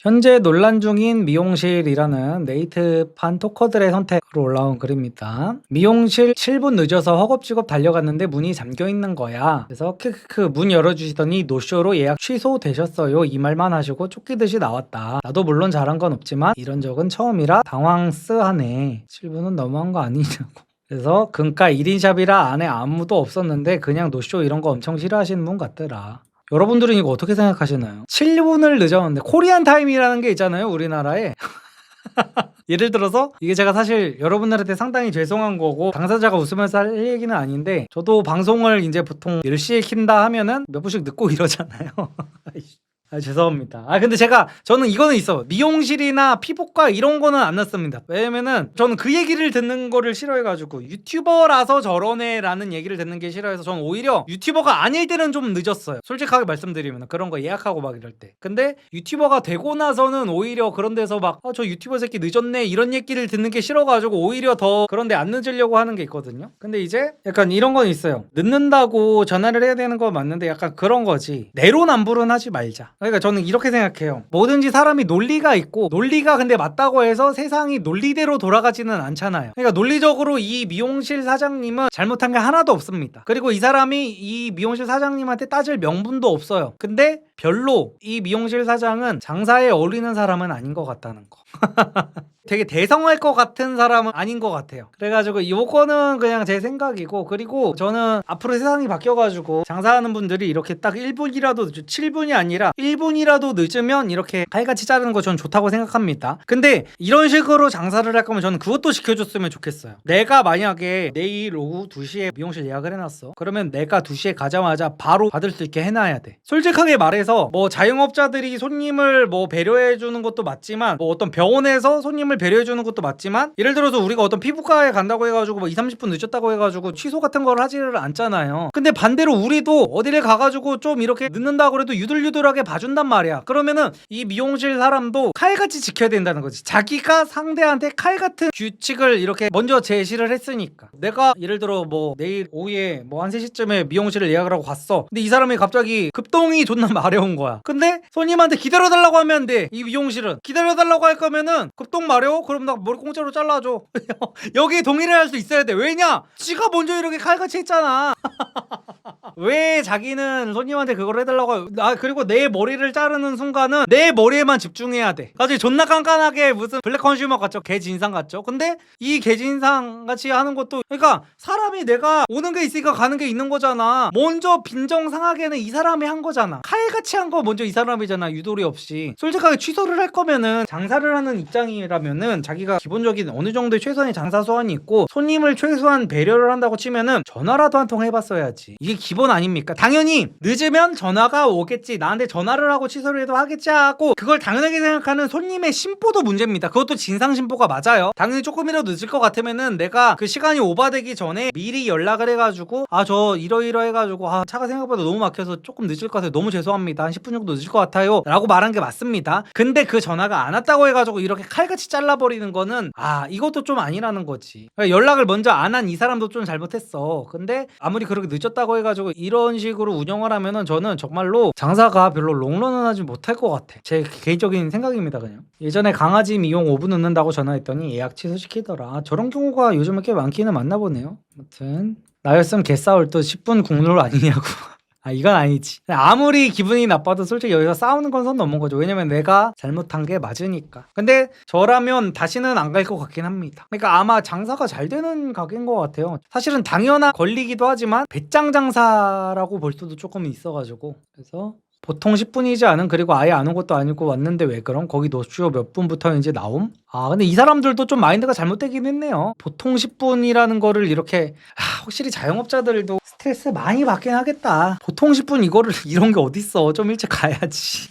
현재 논란 중인 미용실이라는 네이트판 토커들의 선택으로 올라온 글입니다. 미용실 7분 늦어서 허겁지겁 달려갔는데 문이 잠겨 있는 거야. 그래서 크크크 문 열어주시더니 노쇼로 예약 취소되셨어요. 이 말만 하시고 쫓기듯이 나왔다. 나도 물론 잘한 건 없지만 이런 적은 처음이라 당황스하네. 7분은 너무한 거 아니냐고. 그래서 금가 1인샵이라 안에 아무도 없었는데 그냥 노쇼 이런 거 엄청 싫어하시는 분 같더라. 여러분들은 이거 어떻게 생각하시나요? 7분을 늦었는데 코리안 타임이라는 게 있잖아요, 우리나라에. 예를 들어서 이게 제가 사실 여러분들한테 상당히 죄송한 거고 당사자가 웃으면서 할 얘기는 아닌데, 저도 방송을 이제 보통 10시에 킨다 하면은 몇 분씩 늦고 이러잖아요. 죄송합니다. 근데 저는 이거는 있어. 미용실이나 피부과 이런 거는 안 났습니다. 왜냐면은 저는 그 얘기를 듣는 거를 싫어해가지고, 유튜버라서 저러네 라는 얘기를 듣는 게 싫어해서 저는 오히려 유튜버가 아닐 때는 좀 늦었어요. 솔직하게 말씀드리면 그런 거 예약하고 막 이럴 때. 근데 유튜버가 되고 나서는 오히려 그런 데서 막 저 유튜버 새끼 늦었네 이런 얘기를 듣는 게 싫어가지고 오히려 더 그런 데 안 늦으려고 하는 게 있거든요. 근데 이제 약간 이런 건 있어요. 늦는다고 전화를 해야 되는 거 맞는데 약간 그런 거지. 내로남불은 하지 말자. 그러니까 저는 이렇게 생각해요. 뭐든지 사람이 논리가 있고, 논리가 근데 맞다고 해서 세상이 논리대로 돌아가지는 않잖아요. 그러니까 논리적으로 이 미용실 사장님은 잘못한 게 하나도 없습니다. 그리고 이 사람이 이 미용실 사장님한테 따질 명분도 없어요. 근데 별로 이 미용실 사장은 장사에 어울리는 사람은 아닌 것 같다는 거. 되게 대성할 것 같은 사람은 아닌 것 같아요. 그래가지고 요거는 그냥 제 생각이고, 그리고 저는 앞으로 세상이 바뀌어가지고 장사하는 분들이 이렇게 딱 1분이라도 7분이 아니라 1분이라도 늦으면 이렇게 칼같이 자르는 거 전 좋다고 생각합니다. 근데 이런 식으로 장사를 할 거면 저는 그것도 지켜줬으면 좋겠어요. 내가 만약에 내일 오후 2시에 미용실 예약을 해놨어. 그러면 내가 2시에 가자마자 바로 받을 수 있게 해놔야 돼. 솔직하게 말해서 뭐 자영업자들이 손님을 뭐 배려해주는 것도 맞지만, 뭐 어떤 병원에서 손님을 배려해주는 것도 맞지만, 예를 들어서 우리가 어떤 피부과에 간다고 해가지고 뭐 2-30분 늦었다고 해가지고 취소 같은 걸 하지를 않잖아요. 근데 반대로 우리도 어디를 가가지고 좀 이렇게 늦는다고 해도 유들유들하게 봐준단 말이야. 그러면은 이 미용실 사람도 칼같이 지켜야 된다는 거지. 자기가 상대한테 칼같은 규칙을 이렇게 먼저 제시를 했으니까. 내가 예를 들어 뭐 내일 오후에 뭐 한 3시쯤에 미용실을 예약을 하고 갔어. 근데 이 사람이 갑자기 급동이 존나 마려운 거야. 근데 손님한테 기다려달라고 하면 안 돼. 이 미용실은 기다려달라고 할 거면은 급동 마려워? 그럼 나 머리 공짜로 잘라줘. 여기 동의를 할 수 있어야 돼. 왜냐? 지가 먼저 이렇게 칼같이 했잖아. 왜 자기는 손님한테 그걸 해달라고 그리고 내 머리를 자르는 순간은 내 머리에만 집중해야 돼. 가지고 존나 깐깐하게 무슨 블랙 컨슈머 같죠? 개진상 같죠? 근데 이 개진상 같이 하는 것도, 그러니까 사람이 내가 오는 게 있으니까 가는 게 있는 거잖아. 먼저 빈정상하게는 이 사람이 한 거잖아. 칼같이 한 거 먼저 이 사람이잖아. 유도리 없이. 솔직하게 취소를 할 거면은, 장사를 하는 입장이라면은 자기가 기본적인 어느 정도의 최소한의 장사 수완이 있고 손님을 최소한 배려를 한다고 치면은 전화라도 한 통 해봤어야지. 이게 기본 아닙니까? 당연히 늦으면 전화가 오겠지, 나한테 전화를 하고 취소를 해도 하겠지 하고, 그걸 당연하게 생각하는 손님의 심보도 문제입니다. 그것도 진상심보가 맞아요. 당연히 조금이라도 늦을 것 같으면은 내가 그 시간이 오바되기 전에 미리 연락을 해가지고 저 이러이러해가지고 차가 생각보다 너무 막혀서 조금 늦을 것 같아요. 너무 죄송합니다. 한 10분 정도 늦을 것 같아요 라고 말한 게 맞습니다. 근데 그 전화가 안 왔다고 해가지고 이렇게 칼같이 잘라버리는 거는 이것도 좀 아니라는 거지. 그러니까 연락을 먼저 안 한 이 사람도 좀 잘못했어. 근데 아무리 그렇게 늦었다고 해가지고 이런 식으로 운영을 하면은 저는 정말로 장사가 별로 롱런은 하지 못할 것 같아. 제 개인적인 생각입니다. 그냥 예전에 강아지 미용 5분 늦는다고 전화했더니 예약 취소시키더라. 저런 경우가 요즘에 꽤 많기는 많나 보네요. 아무튼 나였으면 개싸울 듯 10분 국룰 아니냐고. 이건 아니지. 아무리 기분이 나빠도 솔직히 여기서 싸우는 건 선 넘은 거죠. 왜냐면 내가 잘못한 게 맞으니까. 근데 저라면 다시는 안 갈 것 같긴 합니다. 그러니까 아마 장사가 잘 되는 가게인 것 같아요. 사실은 당연한 권리기도 하지만 배짱 장사라고 볼 수도 조금 있어가지고. 그래서 보통 10분이지 않은, 그리고 아예 안 온 것도 아니고 왔는데 왜 그럼? 거기 노쇼 몇 분부터 이제 나옴? 근데 이 사람들도 좀 마인드가 잘못되긴 했네요. 보통 10분이라는 거를 이렇게, 확실히 자영업자들도 스트레스 많이 받긴 하겠다. 보통 10분 이거를 이런 게 어딨어. 좀 일찍 가야지.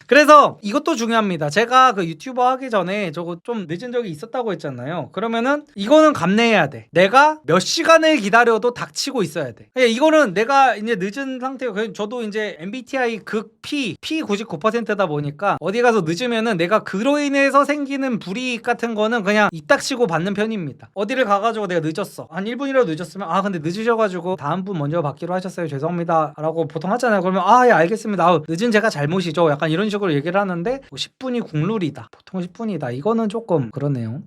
그래서 이것도 중요합니다. 제가 그 유튜버 하기 전에 저거 좀 늦은 적이 있었다고 했잖아요. 그러면은 이거는 감내해야 돼. 내가 몇 시간을 기다려도 닥치고 있어야 돼. 이거는 내가 이제 늦은 상태고, 저도 이제 MBTI 극 P 99%다 보니까 어디 가서 늦으면은 내가 그로 인해서 생기는 불이익 같은 거는 그냥 이딱치고 받는 편입니다. 어디를 가가지고 내가 늦었어. 한 1분이라도 늦었으면 근데 늦으셔가지고 다음 분 먼저 받기로 하셨어요. 죄송합니다 라고 보통 하잖아요. 그러면 예 알겠습니다. 늦은 제가 잘못이죠. 약간 이런 식으로 식으로 얘기를 하는데 뭐 10분이 국룰이다. 보통 10분이다. 이거는 조금 그러네요.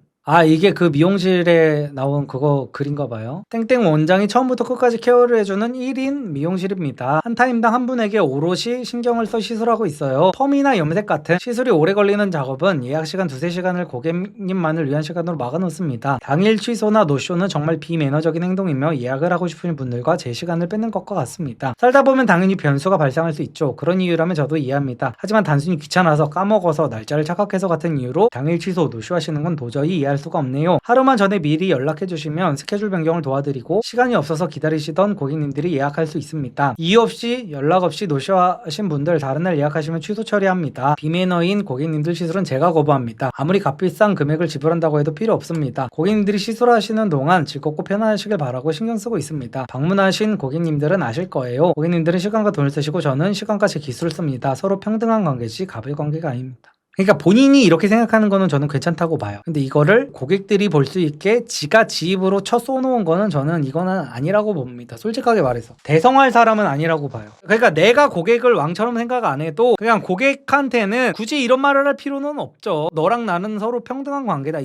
이게 그 미용실에 나온 그거 글인가 봐요. 땡땡 원장이 처음부터 끝까지 케어를 해주는 1인 미용실입니다. 한 타임당 한 분에게 오롯이 신경을 써 시술하고 있어요. 펌이나 염색 같은 시술이 오래 걸리는 작업은 예약 시간 2-3시간을 고객님만을 위한 시간으로 막아놓습니다. 당일 취소나 노쇼는 정말 비매너적인 행동이며 예약을 하고 싶은 분들과 제 시간을 뺏는 것과 같습니다. 살다 보면 당연히 변수가 발생할 수 있죠. 그런 이유라면 저도 이해합니다. 하지만 단순히 귀찮아서 까먹어서 날짜를 착각해서 같은 이유로 당일 취소 노쇼 하시는 건 도저히 이해할 수가 없네요. 하루만 전에 미리 연락해 주시면 스케줄 변경을 도와드리고 시간이 없어서 기다리시던 고객님들이 예약할 수 있습니다. 이유 없이 연락 없이 노쇼하신 분들 다른 날 예약하시면 취소 처리합니다. 비매너인 고객님들 시술은 제가 거부합니다. 아무리 값비싼 금액을 지불한다고 해도 필요 없습니다. 고객님들이 시술하시는 동안 즐겁고 편안하시길 바라고 신경 쓰고 있습니다. 방문하신 고객님들은 아실 거예요. 고객님들은 시간과 돈을 쓰시고 저는 시간과 제 기술을 씁니다. 서로 평등한 관계지 갑의 관계가 아닙니다. 그러니까 본인이 이렇게 생각하는 거는 저는 괜찮다고 봐요. 근데 이거를 고객들이 볼 수 있게 지가 지 입으로 쳐 쏘놓은 거는 저는 이거는 아니라고 봅니다. 솔직하게 말해서 대성할 사람은 아니라고 봐요. 그러니까 내가 고객을 왕처럼 생각 안 해도 그냥 고객한테는 굳이 이런 말을 할 필요는 없죠. 너랑 나는 서로 평등한 관계다.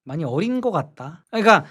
많이 어린 것 같다. 그러니까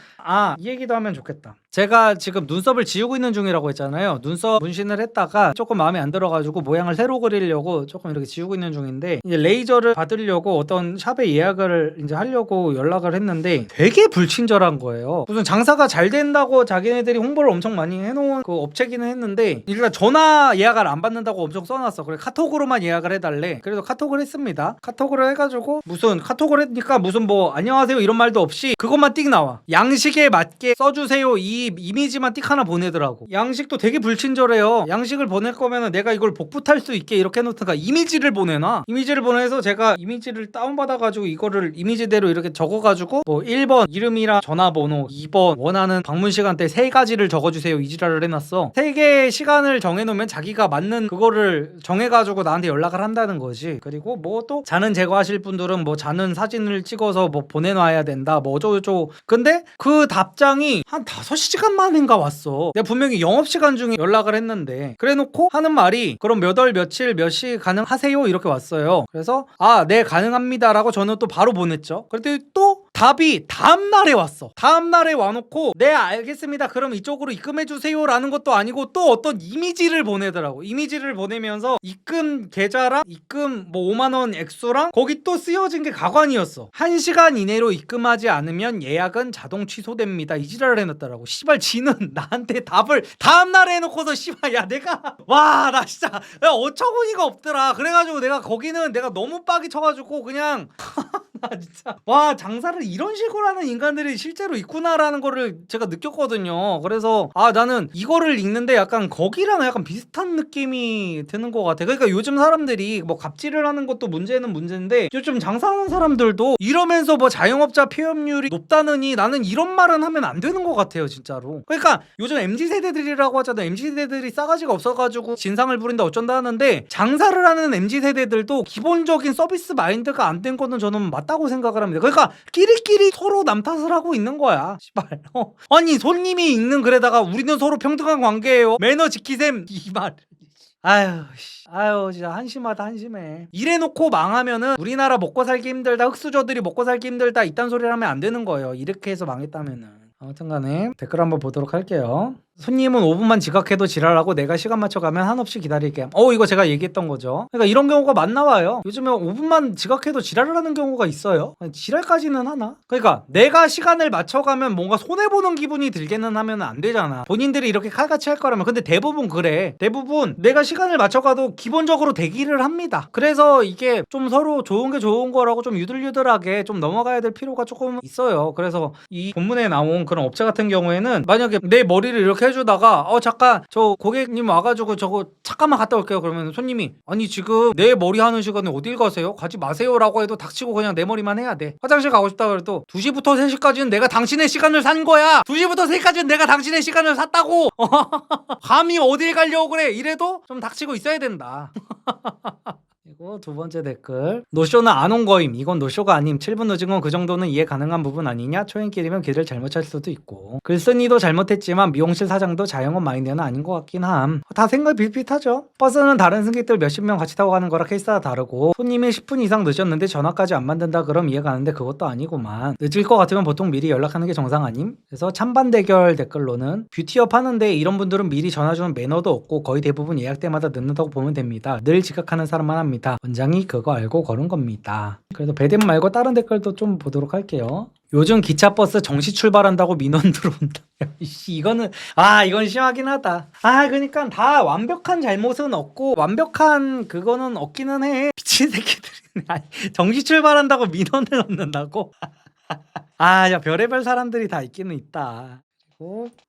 이 얘기도 하면 좋겠다. 제가 지금 눈썹을 지우고 있는 중이라고 했잖아요. 눈썹 문신을 했다가 조금 마음에 안 들어가지고 모양을 새로 그리려고 조금 이렇게 지우고 있는 중인데 이제 레이저를 받으려고 어떤 샵에 예약을 이제 하려고 연락을 했는데 되게 불친절한 거예요. 무슨 장사가 잘 된다고 자기네들이 홍보를 엄청 많이 해놓은 그 업체기는 했는데 일단 전화 예약을 안 받는다고 엄청 써놨어. 그래 카톡으로만 예약을 해달래. 그래서 카톡을 했습니다. 카톡을 해가지고 무슨 카톡을 했니까 무슨 뭐 안녕하세요 이런 말도 없이 그것만 띡 나와. 양식에 맞게 써주세요 이 이미지만 띡 하나 보내더라고. 양식도 되게 불친절해요. 양식을 보낼 거면은 내가 이걸 복붙 탈 수 있게 이렇게 해놓든가 이미지를 보내놔. 이미지를 보내서 제가 이미지를 다운받아가지고 이거를 이미지대로 이렇게 적어가지고 뭐 1번 이름이랑 전화번호 2번 원하는 방문 시간대 3가지를 적어주세요 이 지랄을 해놨어. 3개의 시간을 정해놓으면 자기가 맞는 그거를 정해가지고 나한테 연락을 한다는 거지. 그리고 뭐 또 자는 제거하실 분들은 뭐 자는 사진을 찍어서 뭐 보내놔야 된다 뭐 어쩌고저쩌고. 근데 그 답장이 한 5시간 만인가 왔어. 내가 분명히 영업시간 중에 연락을 했는데 그래놓고 하는 말이 그럼 몇 월 며칠 몇 시 가능하세요 이렇게 왔어요. 그래서 네 가능합니다 라고 저는 또 바로 보냈죠. 그랬더니 또 답이 다음날에 왔어. 다음날에 와놓고 네 알겠습니다 그럼 이쪽으로 입금해주세요 라는 것도 아니고 또 어떤 이미지를 보내더라고. 이미지를 보내면서 입금 계좌랑 입금 뭐 5만원 액수랑 거기 또 쓰여진 게 가관이었어. 1시간 이내로 입금하지 않으면 예약은 자동 취소됩니다 이 지랄을 해놨더라고. 씨발 지는 나한테 답을 다음날에 해놓고서 씨발 야 내가 와 나 진짜 야 어처구니가 없더라. 그래가지고 내가 거기는 내가 너무 빡이 쳐가지고 그냥 나 진짜 와 장사를 이런 식으로 하는 인간들이 실제로 있구나라는 거를 제가 느꼈거든요. 그래서 나는 이거를 읽는데 약간 거기랑 약간 비슷한 느낌이 드는 것 같아. 그러니까 요즘 사람들이 뭐 갑질을 하는 것도 문제는 문제인데 요즘 장사하는 사람들도 이러면서 뭐 자영업자 폐업률이 높다느니 나는 이런 말은 하면 안 되는 것 같아요 진짜로. 그러니까 요즘 MZ세대들이라고 하잖아요. MZ세대들이 싸가지가 없어가지고 진상을 부린다 어쩐다 하는데 장사를 하는 MZ세대들도 기본적인 서비스 마인드가 안 된 거는 저는 맞다고 생각을 합니다. 그러니까 끼리끼리 서로 남 탓을 하고 있는 거야. 씨발. 아니 손님이 읽는 글에다가 우리는 서로 평등한 관계예요. 매너 지키셈 이 말. 아유 진짜 한심하다 한심해. 이래놓고 망하면은 우리나라 먹고 살기 힘들다 흑수저들이 먹고 살기 힘들다 이딴 소리를 하면 안 되는 거예요. 이렇게 해서 망했다면은. 아무튼간에 댓글 한번 보도록 할게요. 손님은 5분만 지각해도 지랄하고 내가 시간 맞춰가면 한없이 기다릴게. 이거 제가 얘기했던 거죠. 그러니까 이런 경우가 많나 봐요. 요즘에 5분만 지각해도 지랄을 하는 경우가 있어요. 지랄까지는 하나? 그러니까 내가 시간을 맞춰가면 뭔가 손해보는 기분이 들게는 하면 안 되잖아. 본인들이 이렇게 칼같이 할 거라면. 근데 대부분 그래. 대부분 내가 시간을 맞춰가도 기본적으로 대기를 합니다. 그래서 이게 좀 서로 좋은 게 좋은 거라고 좀 유들유들하게 좀 넘어가야 될 필요가 조금 있어요. 그래서 이 본문에 나온 그런 업체 같은 경우에는 만약에 내 머리를 이렇게 해주다가 잠깐 저 고객님 와가지고 저거 잠깐만 갔다 올게요 그러면 손님이 아니 지금 내 머리 하는 시간에 어딜 가세요? 가지 마세요 라고 해도 닥치고 그냥 내 머리만 해야 돼. 화장실 가고 싶다 그래도 2시부터 3시까지는 내가 당신의 시간을 산 거야. 2시부터 3시까지는 내가 당신의 시간을 샀다고. 감히 어딜 가려고 그래. 이래도 좀 닥치고 있어야 된다. 그리고 두 번째 댓글. 노쇼는 안 온 거임. 이건 노쇼가 아님. 7분 늦은 건 그 정도는 이해 가능한 부분 아니냐? 초행길이면 길을 잘못 찾을 수도 있고. 글쓴이도 잘못했지만 미용실 사장도 자영업 마인드는 아닌 것 같긴 함. 다 생각이 비슷비슷하죠. 버스는 다른 승객들 몇십 명 같이 타고 가는 거라 케이스가 다르고 손님이 10분 이상 늦었는데 전화까지 안 만든다 그럼 이해 가는데 그것도 아니구만. 늦을 것 같으면 보통 미리 연락하는 게 정상 아님? 그래서 찬반 대결 댓글로는 뷰티업 하는데 이런 분들은 미리 전화 주는 매너도 없고 거의 대부분 예약 때마다 늦는다고 보면 됩니다. 늘 지각하는 사람만 합니다. 원장이 그거 알고 걸은 겁니다. 그래서 배댓 말고 다른 댓글도 좀 보도록 할게요. 요즘 기차버스 정시 출발한다고 민원 들어온다. 이거는 이건 심하긴 하다. 그러니까 다 완벽한 잘못은 없고 완벽한 그거는 없기는 해. 미친 새끼들이네. 정시 출발한다고 민원을 넣는다고? 야, 별의별 사람들이 다 있기는 있다.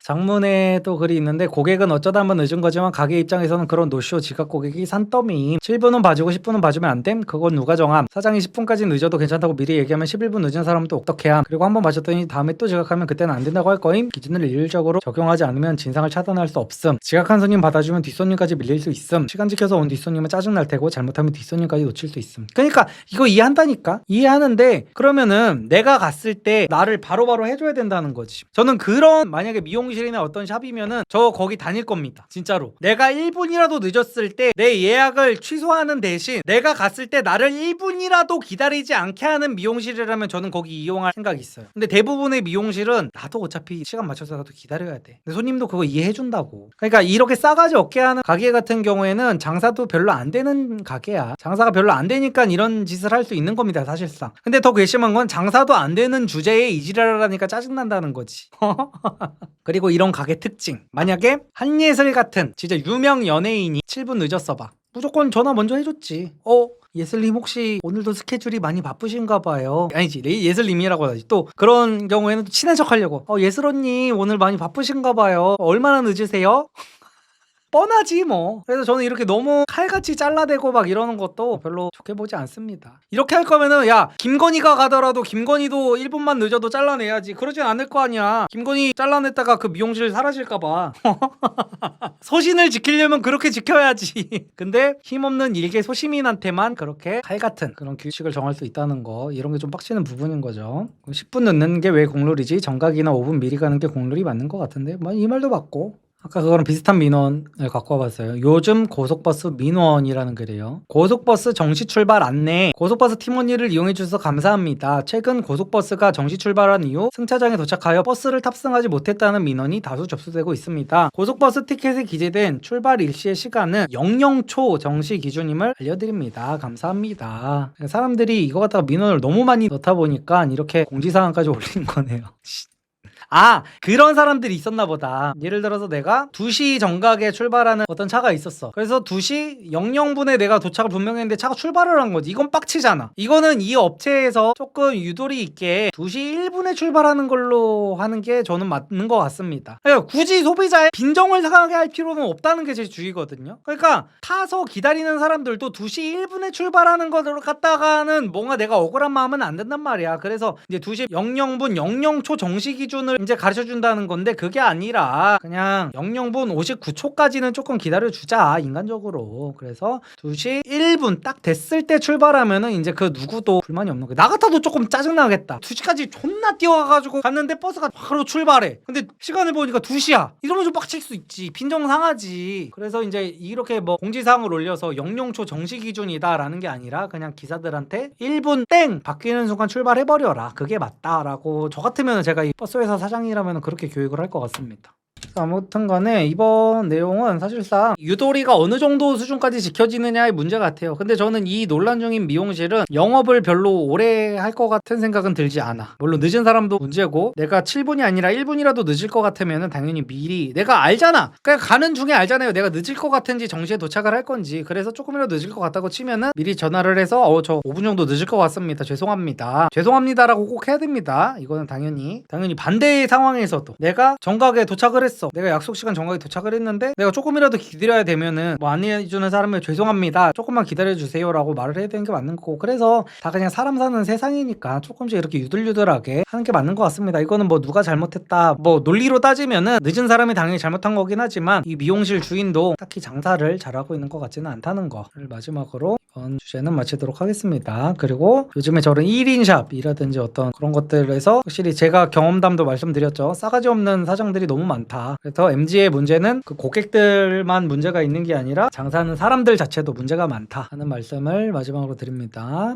장문에 또 글이 있는데 고객은 어쩌다 한번 늦은 거지만 가게 입장에서는 그런 노쇼 지각 고객이 산더미. 7분은 봐주고 10분은 봐주면 안 됨? 그건 누가 정함? 사장이 10분까지 늦어도 괜찮다고 미리 얘기하면 11분 늦은 사람은 또 어떻게 함? 그리고 한번 봐줬더니 다음에 또 지각하면 그때는 안 된다고 할 거임? 기준을 일률적으로 적용하지 않으면 진상을 차단할 수 없음. 지각한 손님 받아주면 뒷손님까지 밀릴 수 있음. 시간 지켜서 온 뒷손님은 짜증날 테고 잘못하면 뒷손님까지 놓칠 수 있음. 그러니까 이거 이해한다니까? 이해하는데 그러면은 내가 갔을 때 나를 바로바로 해줘야 된다는 거지. 저는 그런 만약에 미용실이나 어떤 샵이면은 저 거기 다닐 겁니다. 진짜로. 내가 1분이라도 늦었을 때 내 예약을 취소하는 대신 내가 갔을 때 나를 1분이라도 기다리지 않게 하는 미용실이라면 저는 거기 이용할 생각이 있어요. 근데 대부분의 미용실은 나도 어차피 시간 맞춰서라도 기다려야 돼. 근데 손님도 그거 이해해준다고. 그러니까 이렇게 싸가지 없게 하는 가게 같은 경우에는 장사도 별로 안 되는 가게야. 장사가 별로 안 되니까 이런 짓을 할 수 있는 겁니다, 사실상. 근데 더 괘씸한 건 장사도 안 되는 주제에 이지랄을 하니까 짜증난다는 거지. 그리고 이런 가게 특징. 만약에 한예슬 같은 진짜 유명 연예인이 7분 늦었어 봐. 무조건 전화 먼저 해줬지. 예슬님 혹시 오늘도 스케줄이 많이 바쁘신가 봐요. 아니지, 예슬님이라고 하지. 또 그런 경우에는 또 친한 척 하려고. 예슬 언니 오늘 많이 바쁘신가 봐요. 얼마나 늦으세요? 뻔하지 뭐. 그래서 저는 이렇게 너무 칼같이 잘라대고 막 이러는 것도 별로 좋게 보지 않습니다. 이렇게 할 거면은 야, 김건희가 가더라도 김건희도 1분만 늦어도 잘라내야지. 그러진 않을 거 아니야. 김건희 잘라냈다가 그 미용실 사라질까 봐. 소신을 지키려면 그렇게 지켜야지. 근데 힘없는 일개 소시민한테만 그렇게 칼같은 그런 규칙을 정할 수 있다는 거, 이런 게 좀 빡치는 부분인 거죠. 10분 늦는 게 왜 공룰이지? 정각이나 5분 미리 가는 게 공룰이 맞는 것 같은데 뭐 이 말도 맞고. 아까 그거랑 비슷한 민원을 갖고 와봤어요. 요즘 고속버스 민원이라는 글이에요. 고속버스 정시 출발 안내. 고속버스 팀원이를 이용해 주셔서 감사합니다. 최근 고속버스가 정시 출발한 이후 승차장에 도착하여 버스를 탑승하지 못했다는 민원이 다수 접수되고 있습니다. 고속버스 티켓에 기재된 출발 일시의 시간은 00초 정시 기준임을 알려드립니다. 감사합니다. 사람들이 이거 갖다가 민원을 너무 많이 넣다 보니까 이렇게 공지사항까지 올린 거네요. 그런 사람들이 있었나 보다. 예를 들어서 내가 2시 정각에 출발하는 어떤 차가 있었어. 그래서 2시 00분에 내가 도착을 분명히 했는데 차가 출발을 한 거지. 이건 빡치잖아. 이거는 이 업체에서 조금 유도리 있게 2시 1분에 출발하는 걸로 하는 게 저는 맞는 것 같습니다. 그러니까 굳이 소비자의 빈정을 상하게 할 필요는 없다는 게 제 주의거든요. 그러니까 타서 기다리는 사람들도 2시 1분에 출발하는 거를 갖다가는 뭔가 내가 억울한 마음은 안 든단 말이야. 그래서 이제 2시 00분 00초 정시 기준을 이제 가르쳐 준다는 건데 그게 아니라 그냥 00분 59초까지는 조금 기다려주자, 인간적으로. 그래서 2시 1분 딱 됐을 때 출발하면은 이제 그 누구도 불만이 없는 거야. 나 같아도 조금 짜증나겠다. 2시까지 존나 뛰어가가지고 갔는데 버스가 바로 출발해. 근데 시간을 보니까 2시야. 이러면 좀 빡칠 수 있지. 빈정 상하지. 그래서 이제 이렇게 뭐 공지사항을 올려서 00초 정시 기준이다라는 게 아니라 그냥 기사들한테 1분 땡 바뀌는 순간 출발해버려라. 그게 맞다라고. 저 같으면 제가 이 버스회사 사장이라면 그렇게 교육을 할 것 같습니다. 아무튼 간에 이번 내용은 사실상 유도리가 어느 정도 수준까지 지켜지느냐의 문제 같아요. 근데 저는 이 논란 중인 미용실은 영업을 별로 오래 할 것 같은 생각은 들지 않아. 물론 늦은 사람도 문제고, 내가 7분이 아니라 1분이라도 늦을 것 같으면 당연히 미리 내가 알잖아. 그냥 가는 중에 알잖아요. 내가 늦을 것 같은지 정시에 도착을 할 건지. 그래서 조금이라도 늦을 것 같다고 치면은 미리 전화를 해서 저 5분 정도 늦을 것 같습니다. 죄송합니다라고 꼭 해야 됩니다. 이거는 당연히 반대의 상황에서도 내가 정각에 도착을 했어. 했어. 내가 약속 시간 정각에 도착을 했는데 내가 조금이라도 기다려야 되면은 뭐 안내해주는 사람을 죄송합니다. 조금만 기다려주세요라고 말을 해야 되는 게 맞는 거고 그래서 다 그냥 사람 사는 세상이니까 조금씩 이렇게 유들유들하게 하는 게 맞는 것 같습니다. 이거는 뭐 누가 잘못했다 뭐 논리로 따지면은 늦은 사람이 당연히 잘못한 거긴 하지만 이 미용실 주인도 딱히 장사를 잘하고 있는 것 같지는 않다는 거를 마지막으로 이번 주제는 마치도록 하겠습니다. 그리고 요즘에 저런 1인 샵이라든지 어떤 그런 것들에서 확실히 제가 경험담도 말씀드렸죠. 싸가지 없는 사장들이 너무 많다. 그래서 MG의 문제는 그 고객들만 문제가 있는 게 아니라 장사하는 사람들 자체도 문제가 많다 하는 말씀을 마지막으로 드립니다.